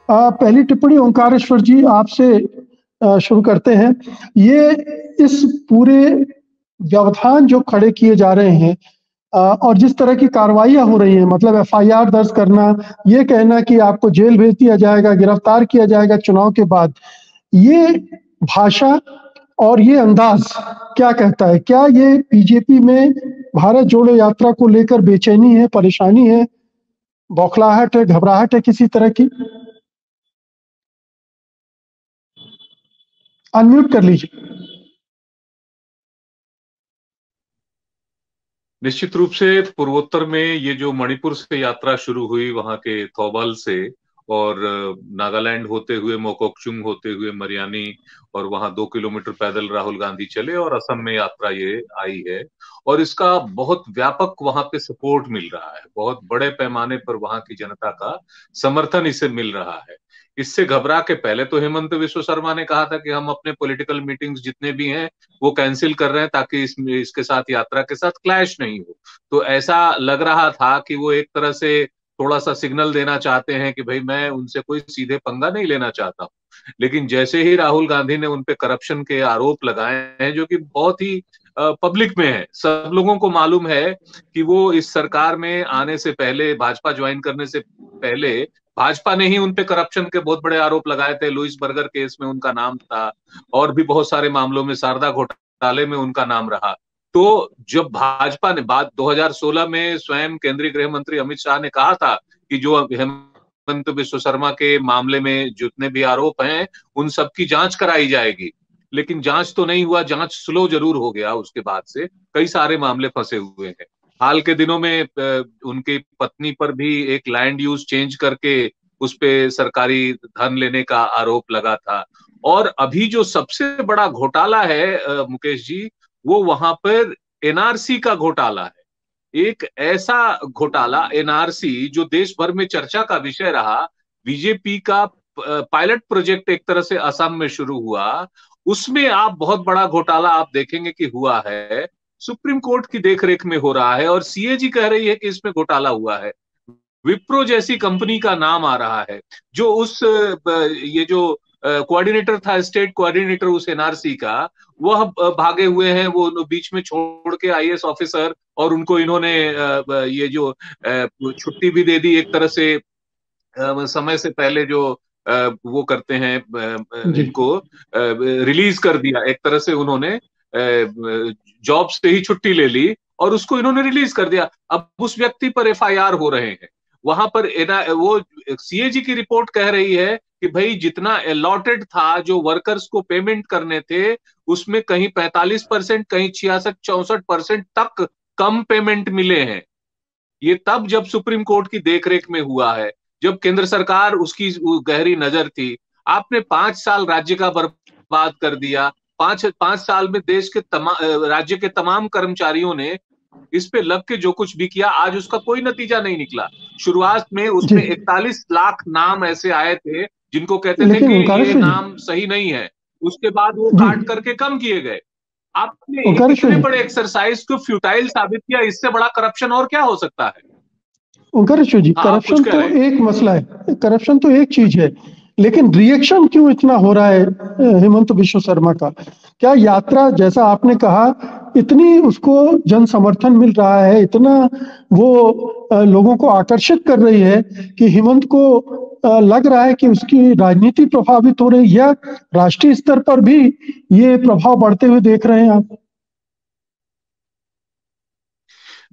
पहली टिप्पणी ओंकारेश्वर जी आपसे शुरू करते हैं। ये इस पूरे व्यवधान जो खड़े किए जा रहे हैं और जिस तरह की कार्रवाइयां हो रही हैं, मतलब एफआईआर दर्ज करना, ये कहना कि आपको जेल भेज दिया जाएगा, गिरफ्तार किया जाएगा चुनाव के बाद, ये भाषा और ये अंदाज क्या कहता है? क्या ये बीजेपी में भारत जोड़ो यात्रा को लेकर बेचैनी है, परेशानी है, बौखलाहट है, घबराहट है किसी तरह की? अनम्यूट कर लीजिए। निश्चित रूप से पूर्वोत्तर में ये जो मणिपुर से यात्रा शुरू हुई, वहां के थौबल से, और नागालैंड होते हुए मोकोकचुंग होते हुए मरियानी, और वहां 2 किलोमीटर पैदल राहुल गांधी चले और असम में यात्रा ये आई है। और इसका बहुत व्यापक वहां पे सपोर्ट मिल रहा है, बहुत बड़े पैमाने पर वहां की जनता का समर्थन इसे मिल रहा है। इससे घबरा के पहले तो हेमंत विश्व शर्मा ने कहा था कि हम अपने पॉलिटिकल मीटिंग्स जितने भी हैं वो कैंसिल कर रहे हैं ताकि इसके साथ, यात्रा के साथ क्लैश नहीं हो। तो ऐसा लग रहा था कि वो एक तरह से थोड़ा सा सिग्नल देना चाहते हैं कि भाई मैं उनसे कोई सीधे पंगा नहीं लेना चाहता हूं। लेकिन जैसे ही राहुल गांधी ने उनपे करप्शन के आरोप लगाए हैं, जो कि बहुत ही पब्लिक में है, सब लोगों को मालूम है कि वो इस सरकार में आने से पहले, भाजपा ज्वाइन करने से पहले, भाजपा ने ही उनपे करप्शन के बहुत बड़े आरोप लगाए थे। लुइस बर्गर केस में उनका नाम था, और भी बहुत सारे मामलों में, शारदा घोटाले में उनका नाम रहा। तो जब भाजपा ने बात 2016 में, स्वयं केंद्रीय गृह मंत्री अमित शाह ने कहा था कि जो हेमंत विश्व शर्मा के मामले में जितने भी आरोप हैं उन सबकी जांच कराई जाएगी। लेकिन जांच तो नहीं हुआ, जांच स्लो जरूर हो गया। उसके बाद से कई सारे मामले फंसे हुए हैं। हाल के दिनों में उनकी पत्नी पर भी एक लैंड यूज चेंज करके उस पे सरकारी धन लेने का आरोप लगा था। और अभी जो सबसे बड़ा घोटाला है मुकेश जी, वो वहां पर एनआरसी का घोटाला है। एक ऐसा घोटाला एनआरसी जो देश भर में चर्चा का विषय रहा। बीजेपी का पायलट प्रोजेक्ट एक तरह से असम में शुरू हुआ, उसमें आप बहुत बड़ा घोटाला आप देखेंगे कि हुआ है। सुप्रीम कोर्ट की देखरेख में हो रहा है, और सीएजी कह रही है कि इसमें घोटाला हुआ है। विप्रो जैसी कंपनी का नाम आ रहा है, जो उस ये जो कोऑर्डिनेटर था, स्टेट कोऑर्डिनेटर उस एनआरसी का, वह भागे हुए हैं। वो बीच में छोड़ के आईएएस ऑफिसर, और उनको इन्होंने ये जो छुट्टी भी दे दी एक तरह से, समय से पहले, जो वो करते हैं, जी। इनको रिलीज कर दिया एक तरह से। उन्होंने जॉब से ही छुट्टी ले ली और उसको इन्होंने रिलीज कर दिया। अब उस व्यक्ति पर एफआईआर हो रहे हैं वहां पर। वो सीएजी की रिपोर्ट कह रही है कि भाई जितना अलॉटेड था, जो वर्कर्स को पेमेंट करने थे, उसमें कहीं 45%, कहीं 66-64% तक कम पेमेंट मिले हैं। ये तब जब सुप्रीम कोर्ट की देखरेख में हुआ है, जब केंद्र सरकार उसकी गहरी नजर थी। आपने 5 साल राज्य का बर्बाद कर दिया। पांच पांच साल में देश के तमाम राज्य के तमाम कर्मचारियों ने इस पे लग के जो कुछ भी किया, आज उसका कोई नतीजा नहीं निकला। शुरुआत में जी। उसमें 41 लाख नाम ऐसे आए थे जिनको कहते थे लेकिन कि ये ओंकारेश्वर जी। नाम सही नहीं है। उसके बाद वो जी। काट करके कम किए गए। आपने एक ओंकारेश्वर इतने जी। बड़े एक्सरसाइज को फ्यूटाइल साबित किया। इससे बड़ा करप्शन और क्या हो सकता है? ओंकारेश्वर जी, हाँ, आप कुछ करप्शन कह तो रहे हैं। एक मसला है, करप्शन तो एक चीज है, लेकिन रिएक्शन क्यों इतना हो रहा है हेमंत विश्व शर्मा का? क्या यात्रा, जैसा आपने कहा, इतनी उसको जन समर्थन मिल रहा है, इतना वो लोगों को आकर्षित कर रही है कि हेमंत को लग रहा है कि उसकी राजनीति प्रभावित हो रही है, या राष्ट्रीय स्तर पर भी ये प्रभाव बढ़ते हुए देख रहे हैं आप?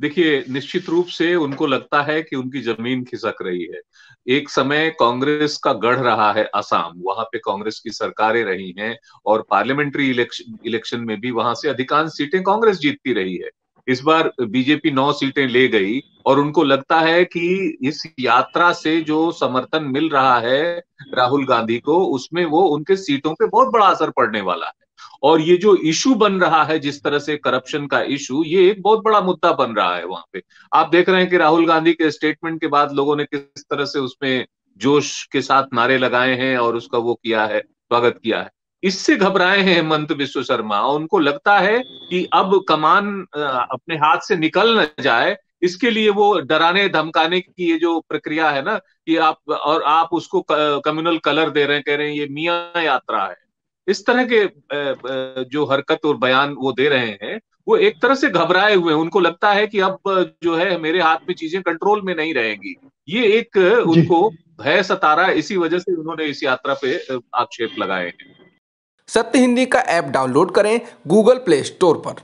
देखिए, निश्चित रूप से उनको लगता है कि उनकी जमीन खिसक रही है। एक समय कांग्रेस का गढ़ रहा है असम, वहां पे कांग्रेस की सरकारें रही हैं, और पार्लियामेंट्री इलेक्शन में भी वहां से अधिकांश सीटें कांग्रेस जीतती रही है। इस बार बीजेपी 9 सीटें ले गई, और उनको लगता है कि इस यात्रा से जो समर्थन मिल रहा है राहुल गांधी को, उसमें वो उनके सीटों पे बहुत बड़ा असर पड़ने वाला है। और ये जो इशू बन रहा है, जिस तरह से करप्शन का इशू, ये एक बहुत बड़ा मुद्दा बन रहा है वहां पे। आप देख रहे हैं कि राहुल गांधी के स्टेटमेंट के बाद लोगों ने किस तरह से उसमें जोश के साथ नारे लगाए हैं और उसका वो किया है, स्वागत किया है। इससे घबराए हैं हेमंत विश्व शर्मा। उनको लगता है कि अब कमान अपने हाथ से निकल न जाए, इसके लिए वो डराने धमकाने की ये जो प्रक्रिया है ना, कि आप उसको कम्युनल कलर दे रहे हैं, कह रहे हैं ये मियाँ यात्रा है, इस तरह के जो हरकत और बयान वो दे रहे हैं, वो एक तरह से घबराए हुए हैं। उनको लगता है कि अब जो है मेरे हाथ में चीजें कंट्रोल में नहीं रहेंगी। ये एक जी। उनको भय सता रहा है, इसी वजह से उन्होंने इस यात्रा पे आक्षेप लगाए हैं। सत्य हिंदी का ऐप डाउनलोड करें गूगल प्ले स्टोर पर।